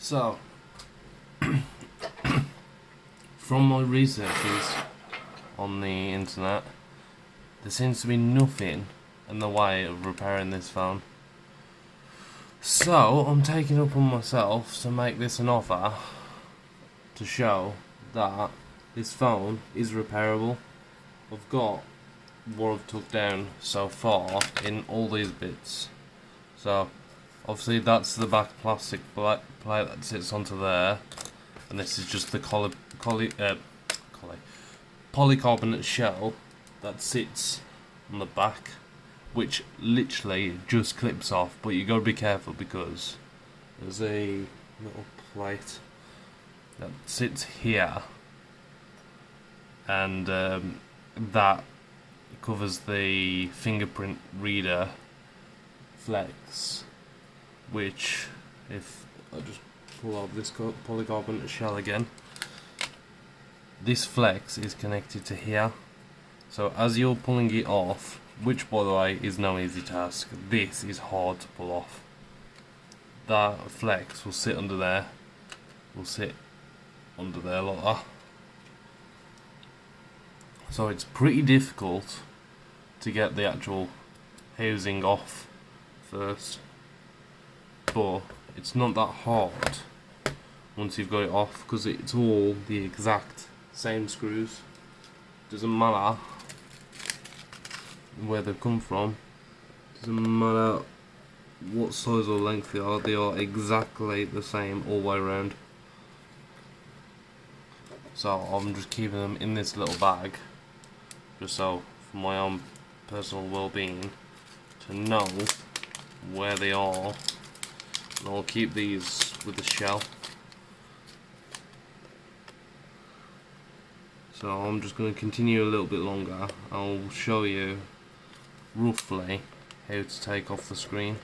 So, from my researches on the internet, there seems to be nothing in the way of repairing this phone. So, I'm taking it up on myself to make this an offer to show that this phone is repairable. I've got what I've took down so far in all these bits. So, obviously that's the back plastic plate that sits onto there, and this is just the polycarbonate shell that sits on the back, which literally just clips off, but you gotta be careful because there's a little plate that sits here, and that covers the fingerprint reader flex, which, if I just pull out this polycarbonate shell again, this flex is connected to here. So as you're pulling it off, which by the way is no easy task, this is hard to pull off. That flex will sit under there, like that. So it's pretty difficult to get the actual housing off first, but it's not that hard once you've got it off, because it's all the exact same screws. Doesn't matter where they've come from, doesn't matter what size or length they are exactly the same all the way around. So I'm just keeping them in this little bag, just so for my own personal well-being, to know where they are, and I'll keep these with the shell. So I'm just going to continue a little bit longer. I'll show you roughly how to take off the screen.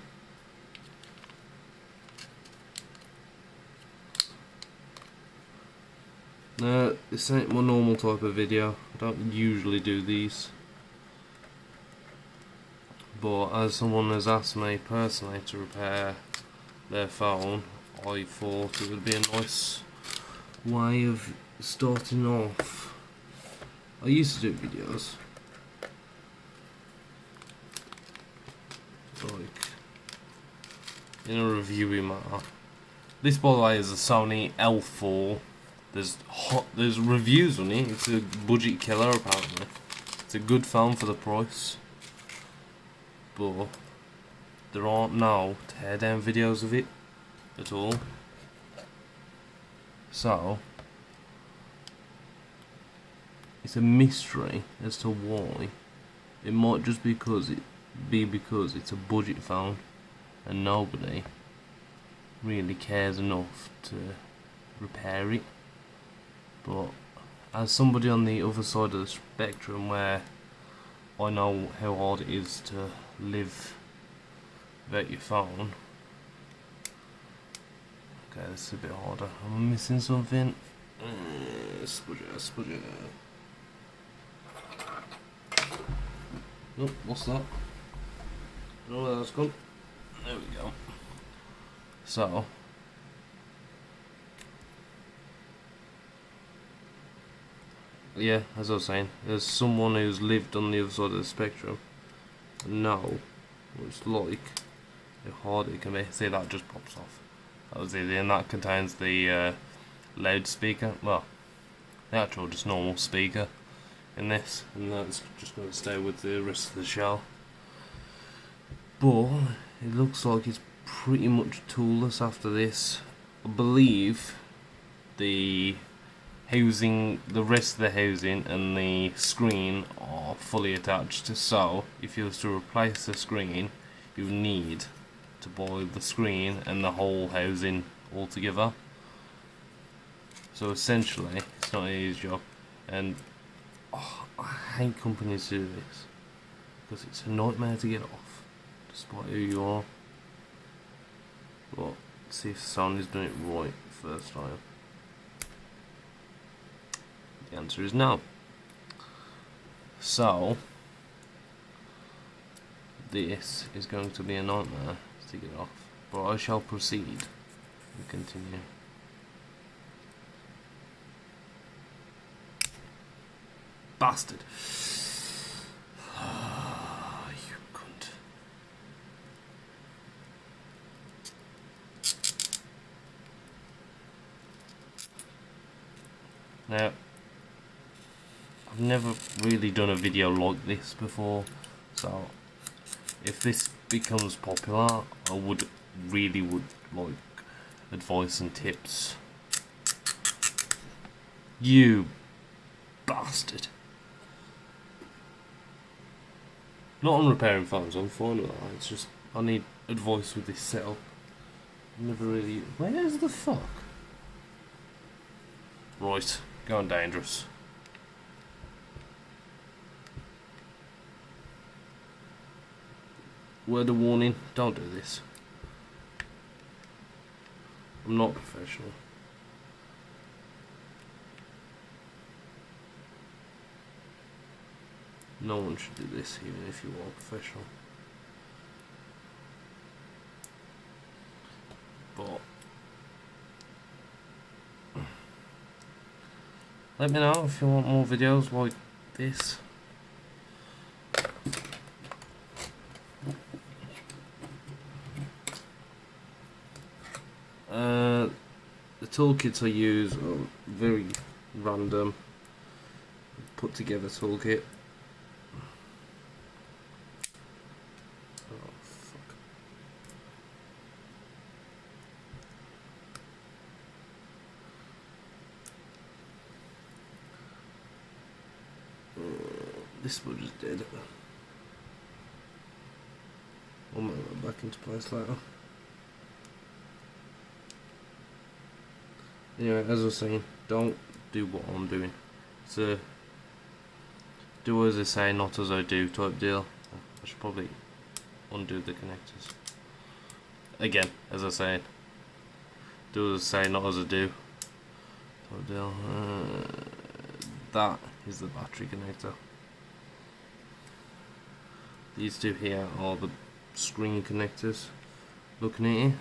Now, this ain't my normal type of video. I don't usually do these, but as someone has asked me personally to repair their phone, I thought it would be a nice way of starting off. I used to do videos like in a reviewy manner. This, by the way, is a Sony L4. There's reviews on it. It's a budget killer apparently. It's a good phone for the price, but there aren't no teardown videos of it at all. So it's a mystery as to why. It might just be because it's a budget phone and nobody really cares enough to repair it. But as somebody on the other side of the spectrum, where I know how hard it is to live without your phone. Okay, this is a bit harder. Am I missing something? Spudger. Oh, what's that? I don't know where that's gone. There we go. So, yeah, as I was saying, there's someone who's lived on the other side of the spectrum and know what it's like, how hard it can be. See, that just pops off. That was easy, and that contains the loudspeaker, well, the actual just normal speaker in this, and that's just going to stay with the rest of the shell. But it looks like it's pretty much toolless after this. I believe the housing, the rest of the housing and the screen are fully attached, so if you was to replace the screen, you need to buy the screen and the whole housing all together. So essentially it's not an easy job, and I hate companies who do this because it's a nightmare to get off despite who you are. But let's see if Sony's done it right first time. The answer is no. So this is going to be a nightmare to get off, but I shall proceed. and continue. Bastard. You cunt. Now, I've never really done a video like this before, so if this becomes popular, I would like advice and tips. You bastard. Not on repairing phones, I'm fine with that. It's just I need advice with this setup. Never really. Where's the fuck? Right, going dangerous. Word of warning, don't do this. I'm not professional. No one should do this, even if you are professional. But let me know if you want more videos like this. The toolkits I use are very random, put together toolkit. Oh, fuck. This one is dead. I'll make that back into place later. Anyway, as I was saying, don't do what I'm doing. It's a do as I say, not as I do type deal. I should probably undo the connectors. Again, as I say, do as I say, not as I do type deal. That is the battery connector. These two here are the screen connectors. Looking at you.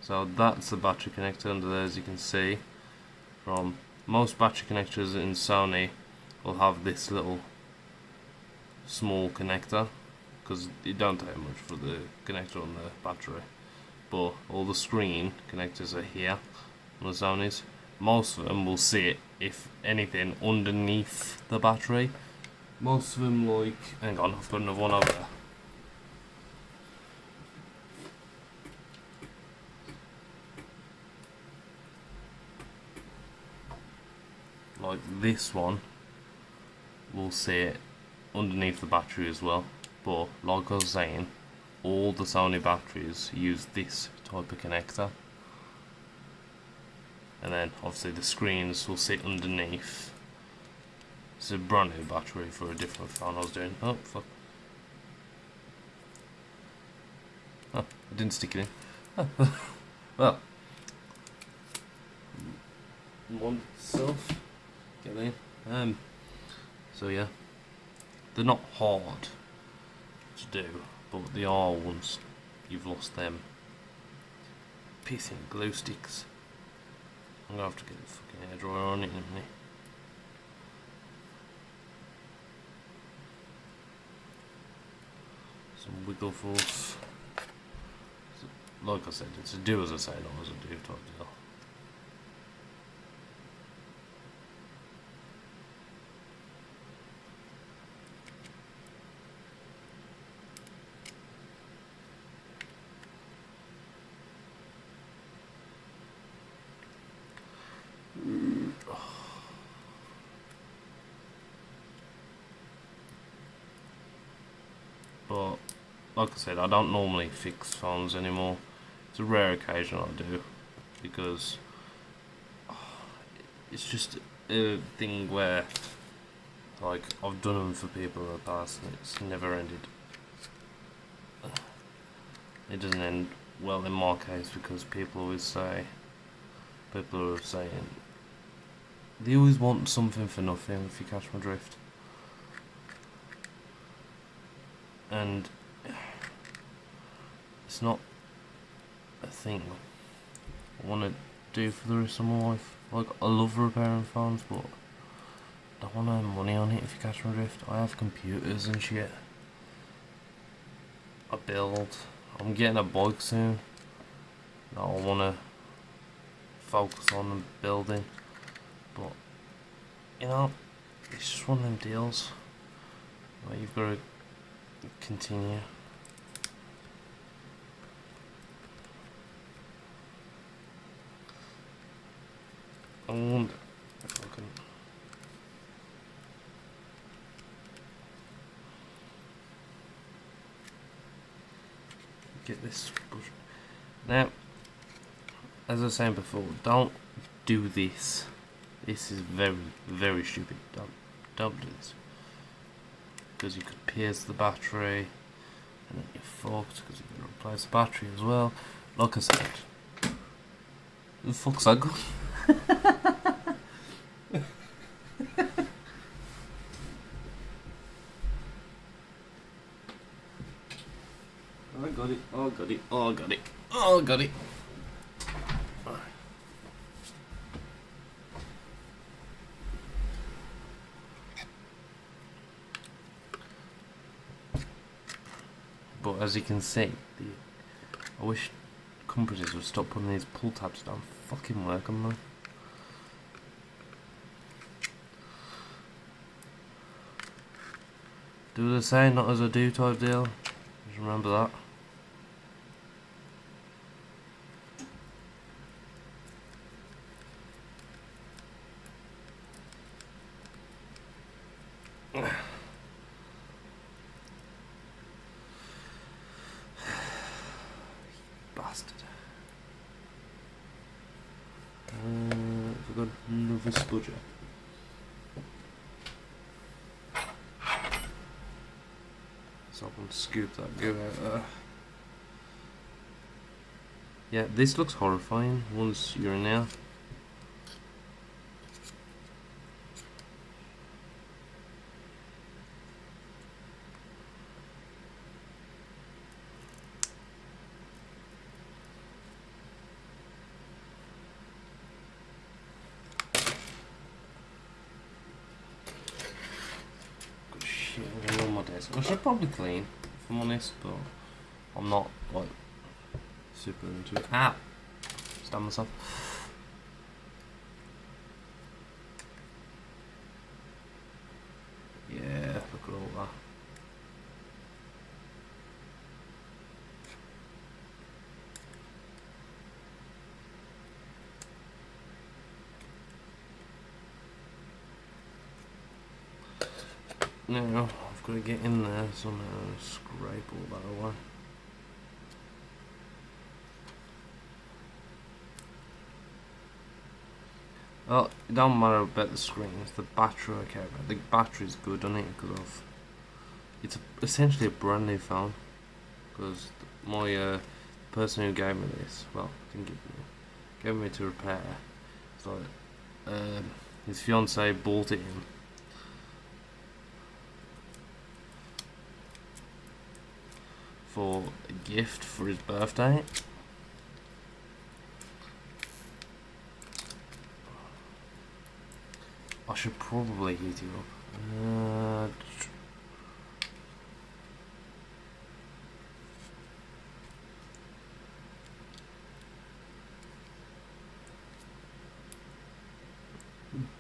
So that's the battery connector under there, as you can see. From most battery connectors in Sony will have this little small connector, because it don't take much for the connector on the battery. But all the screen connectors are here on the Sonys. Most of them will sit, if anything, underneath the battery. Most of them, like, hang on, I've got another one over there. Like this one will sit underneath the battery as well, but like I was saying, all the Sony batteries use this type of connector, and then obviously the screens will sit underneath. It's a brand new battery for a different phone I was doing. Oh fuck. Oh, I didn't stick it in. Oh. Well, one itself. Get in. So yeah, they're not hard to do, but they are once you've lost them. Pissing glue sticks. I'm gonna have to get a fucking hairdryer on it, isn't it? Some wiggle force. Like I said, it's a do as I say, not as I do type deal. But like I said, I don't normally fix phones anymore. It's a rare occasion I do, because it's just a thing where, like, I've done them for people in the past and it's never ended. It doesn't end well in my case, because people are saying they always want something for nothing, if you catch my drift. And it's not a thing. I want to do for the rest of my life. Like, I love repairing phones, but I don't want to earn money on it, if you catch my drift. I have computers and shit. I build. I'm getting a bike soon. That I want to focus on building. But, you know, it's just one of them deals. Like, you've got to continue. I wonder if I can get this bush. Now, as I was saying before, don't do this. This is very, very stupid. Don't do this. Because you could pierce the battery, and then you're fucked because you've got to replace the battery as well. Like I said, the fuck's that gun? I got it, I got it, I got it, I got it. But as you can see, I wish companies would stop putting these pull tabs down. Fucking work on them. Do the same, not as a do type deal. Just remember that. Bastard. I've got another spudger. So I can scoop that goo out there. Yeah, this looks horrifying once you're in there. I should probably clean, if I'm honest, but I'm not like super into it. Ah! Stand myself. Yeah, look at all that. Now, I've got to get in there somehow and scrape all that away. Well, it don't matter about the screen, it's the battery I care about. The battery's good on it because it's essentially a brand new phone. Because my person who gave me this, well, didn't give me, gave me to repair. It's like his fiance bought it in. For a gift for his birthday. I should probably heat it up.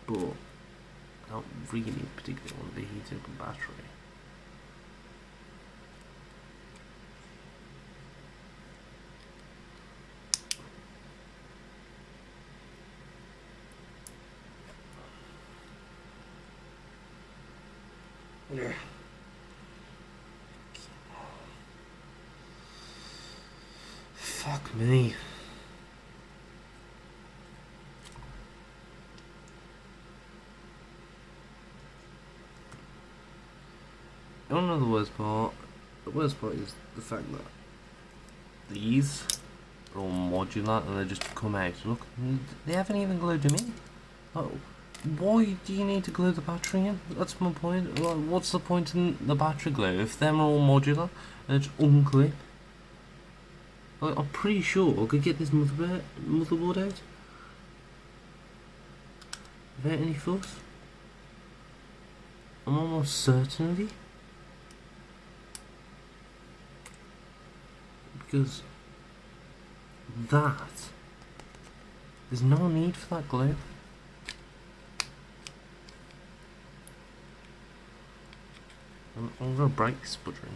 But I don't really particularly want to be heating up a battery. Yeah. Fuck me. You don't know the worst part? The worst part is the fact that these are all modular and they just come out. Look, they haven't even glued them in. Oh. Why do you need to glue the battery in? That's my point. What's the point in the battery glue if them are all modular and it's unclip? Like, I'm pretty sure I could get this motherboard out without any fuss. I'm almost certain of it. Because there's no need for that glue. I'm gonna break this sputtering.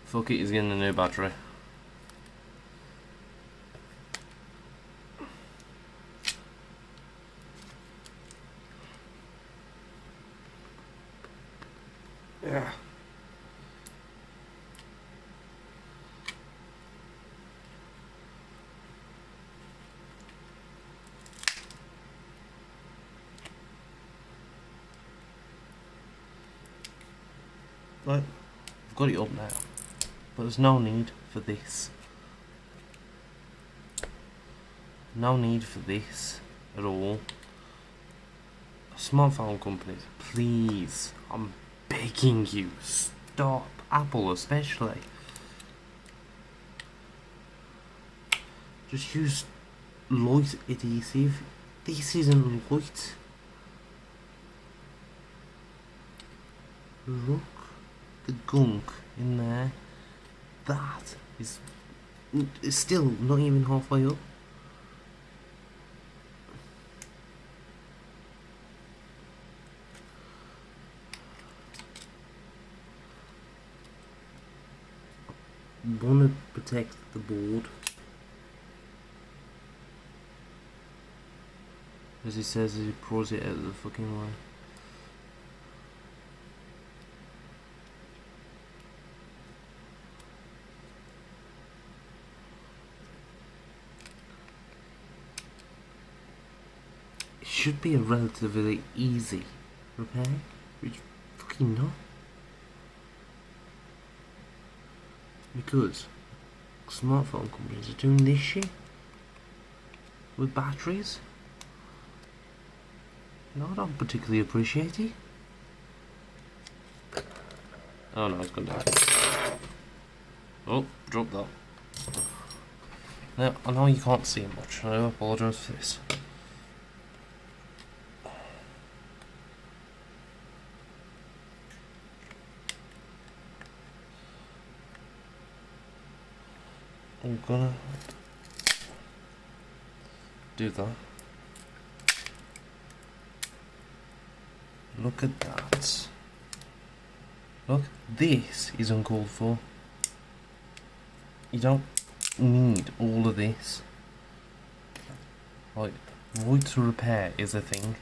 Fuck it, he's getting a new battery. Yeah. Like, I've got it up now. But there's no need for this. No need for this at all. Smartphone companies, please, I'm begging you, stop. Apple especially. Just use light adhesive. This isn't light. Look, the gunk in there. That is still not even halfway up. Want to protect the board, as he says as he pours it out of the fucking way. Should be a relatively easy repair, but it's fucking not. Because smartphone companies are doing this shit with batteries. No, I don't particularly appreciate it. Oh no, it's gone down. Oh, drop that. Now, I know you can't see much, and I apologise for this. I'm gonna do that. Look at that. Look, this is uncalled for. You don't need all of this. Like, void to repair is a thing.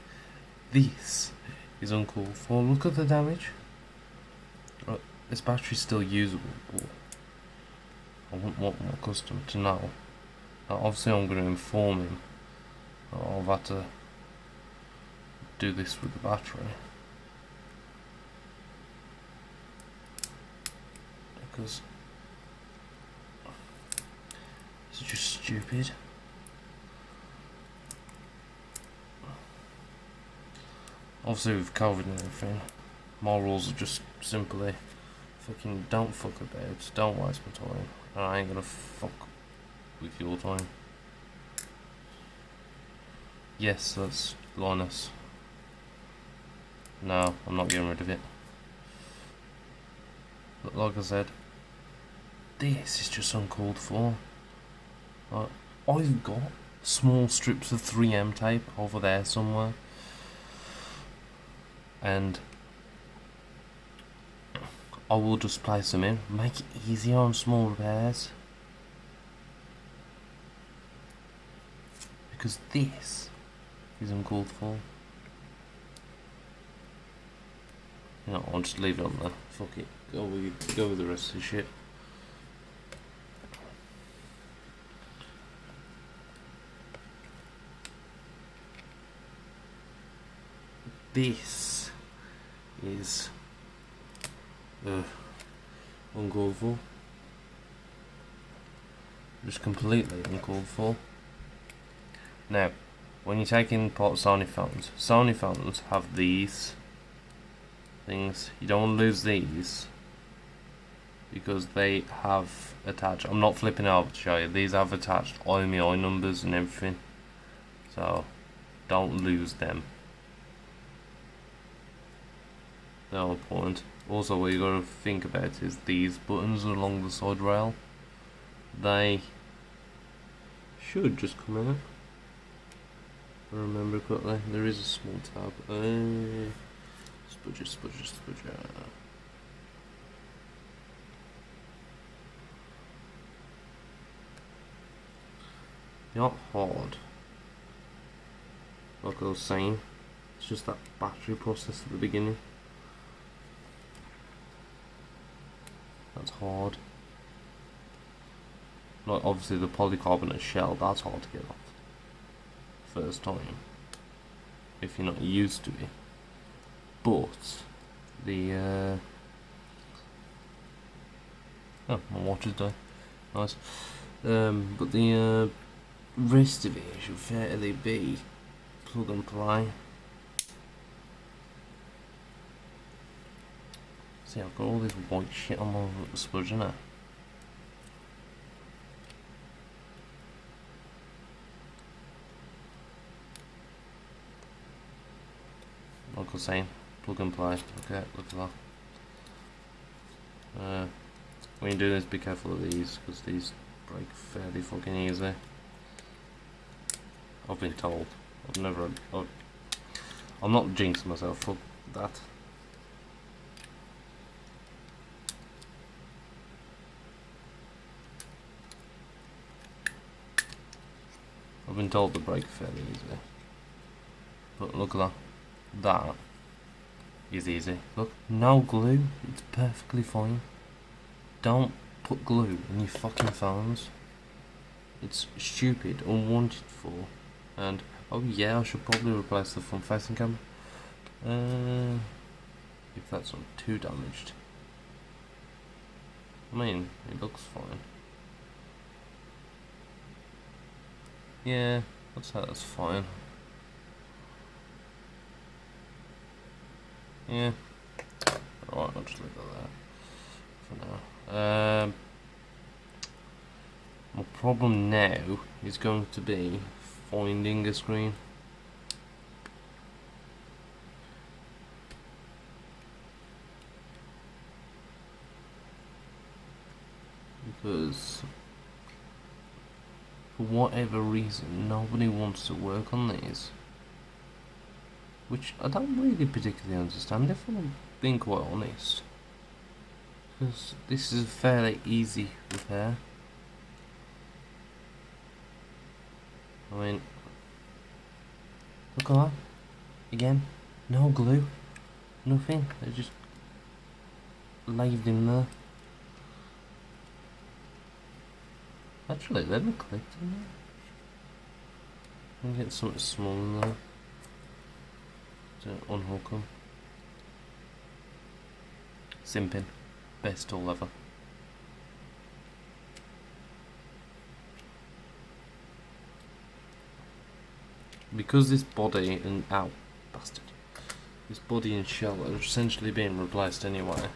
This is uncalled for. Look at the damage. Right, this battery's still usable, but I wouldn't want my customer to know. Now, obviously I'm going to inform him that I've had to do this with the battery. Because it's just stupid. Obviously with COVID and everything, my rules are just simply fucking don't fuck about, don't waste my time, and I ain't gonna fuck with your time. Yes, that's Linus. No, I'm not getting rid of it. But like I said, this is just uncalled for. I've got small strips of 3M tape over there somewhere, and I will just place them in, make it easier on small repairs. Because this is uncalled for. You know, I'll just leave it on there. Fuck it. Go with the rest of the shit. this is uncalled for. Just completely uncalled for. Now, when you take in part Sony phones have these things. You don't want to lose these because they have attached. I'm not flipping it over to show you. These have attached IMEI numbers and everything, so don't lose them. No point. Also, what you got to think about is these buttons along the side rail. They should just come out. If I remember correctly, there is a small tab. Spudger. Not hard. Like I was saying, it's just that battery process at the beginning. That's hard. Like obviously the polycarbonate shell, that's hard to get off first time if you're not used to it. But the oh, my watch is done. Nice. But the rest of it should fairly be plug and play. See, I've got all this white shit on my spudger now. Like I was saying, plug and play. Okay, look at that. When you do this, be careful of these because these break fairly fucking easy. I've been told. I'm not jinxing myself for that. I've been told to break fairly easy. But look at that. That is easy. Look, no glue. It's perfectly fine. Don't put glue in your fucking phones. It's stupid, unwanted for. And oh yeah, I should probably replace the front facing camera. If that's not too damaged. I mean, it looks fine. Yeah, I'd say that's fine. Yeah. Alright, I'll just leave it there for now. My problem now is going to be finding a screen. Because for whatever reason nobody wants to work on these. Which I don't really particularly understand, if I'm being quite honest. Because this is a fairly easy repair. I mean, look at that. Again, no glue, nothing. They're just laid in there. Actually, let me click in there. Let me get something small in there to unhook them. Simping. Best tool ever. Because this body and ow, bastard. This body and shell are essentially being replaced anyway.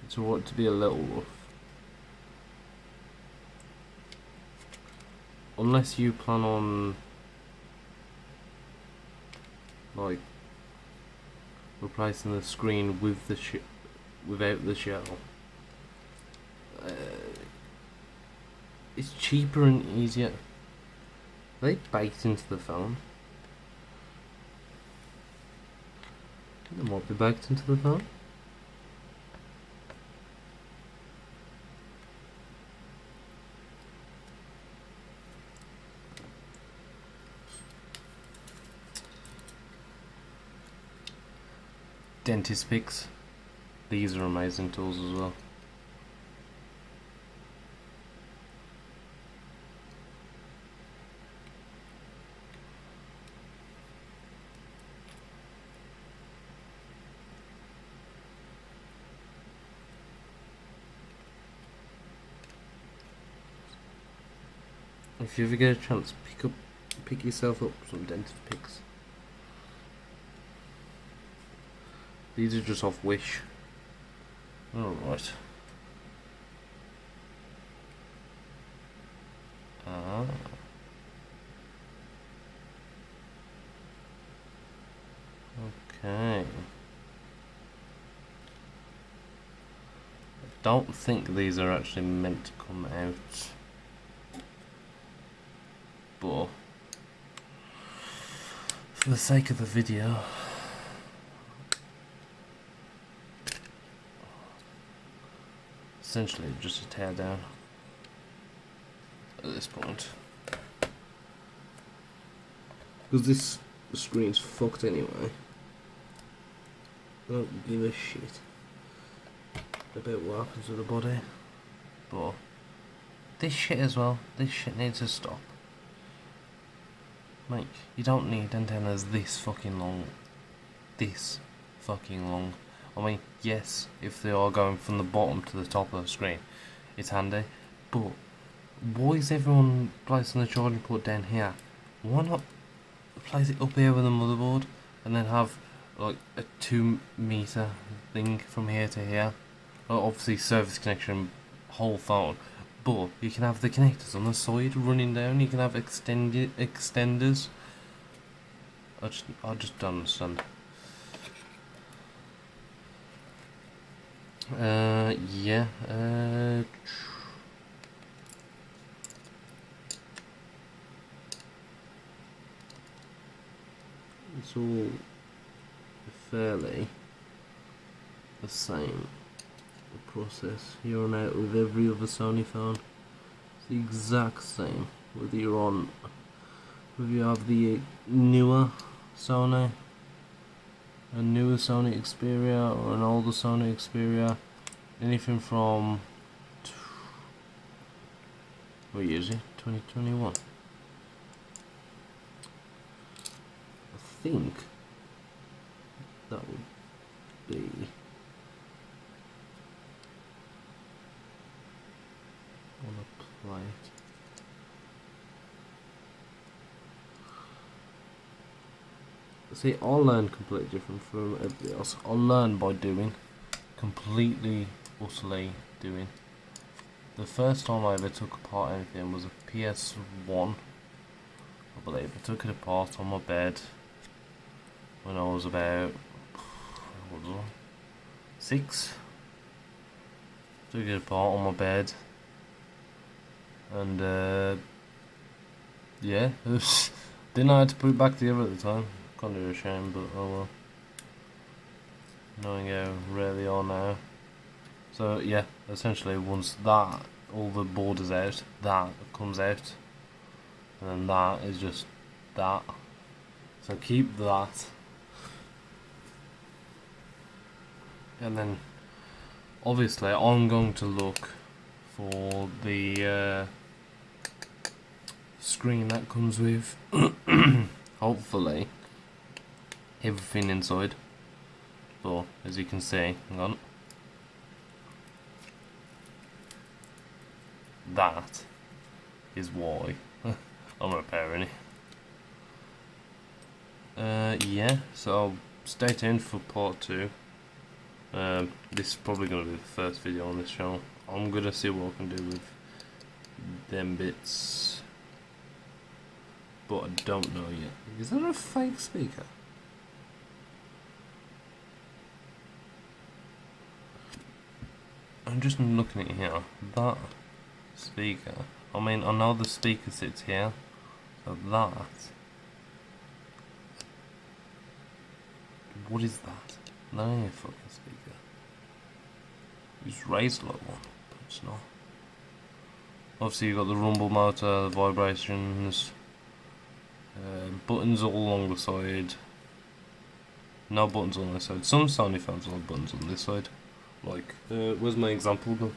It's alright to be a little rough. Unless you plan on like replacing the screen with the without the shell. It's cheaper and easier. They baked into the phone. They might be baked into the phone. Dentist picks. These are amazing tools as well. If you ever get a chance, pick yourself up some dentist picks. These are just off Wish. Alright. Okay. I don't think these are actually meant to come out, but for the sake of the video, essentially just a tear down at this point, because this screen's fucked anyway. I don't give a shit about what happens with the body, but this shit as well, this shit needs to stop. Mate, you don't need antennas this fucking long. This fucking long. I mean, yes, if they are going from the bottom to the top of the screen, it's handy, but why is everyone placing the charging port down here? Why not place it up here with the motherboard and then have like a 2 meter thing from here to here? Well, obviously service connection, whole phone, but you can have the connectors on the side running down. You can have extenders. I just don't understand. Yeah. It's all fairly the same process here on out with every other Sony phone. It's the exact same whether you have the newer Sony, a newer Sony XPERIA or an older Sony XPERIA, anything from what year is it? 2021. I think that would be on a plate. See, I'll learn completely different from everybody else. I'll learn by doing, completely, utterly doing. The first time I ever took apart anything was a PS1, I believe. I took it apart on my bed when I was about, what was I, 6? Took it apart on my bed, and yeah, didn't know how to put it back together at the time. Kind of a shame, but oh well. Knowing how rare they are now. So yeah, essentially once that, all the borders out, that comes out, and then that is just that. So keep that, and then obviously I'm going to look for the screen that comes with hopefully everything inside. So as you can see, hang on, that is why I'm repairing it. Yeah, so stay tuned for part 2. This is probably going to be the first video on this channel. I'm going to see what I can do with them bits, but I don't know yet. Is that a fake speaker? I'm just looking at it here. That speaker, I mean, I know the speaker sits here, so that, what is that? That ain't a fucking speaker. It's raised like one, but it's not. Obviously you've got the rumble motor, the vibrations, buttons all along the side. No buttons on this side. Some Sony phones have buttons on this side. Like, where's my example go?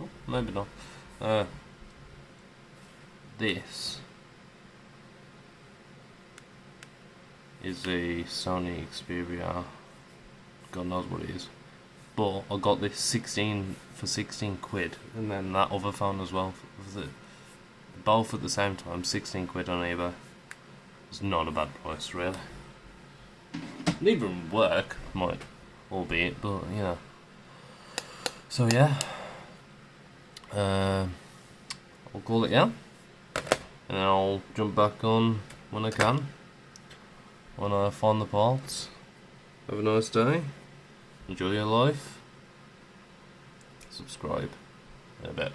Oh, maybe not. This is a Sony XPERIA, God knows what it is. But I got this 16 for 16 quid, and then that other phone as well, both at the same time, 16 quid on eBay. It's not a bad price, really. Neither of them work, might, albeit, but you know. So yeah, I'll call it, yeah, and I'll jump back on when I can, when I find the parts. Have a nice day, enjoy your life, subscribe in a bit.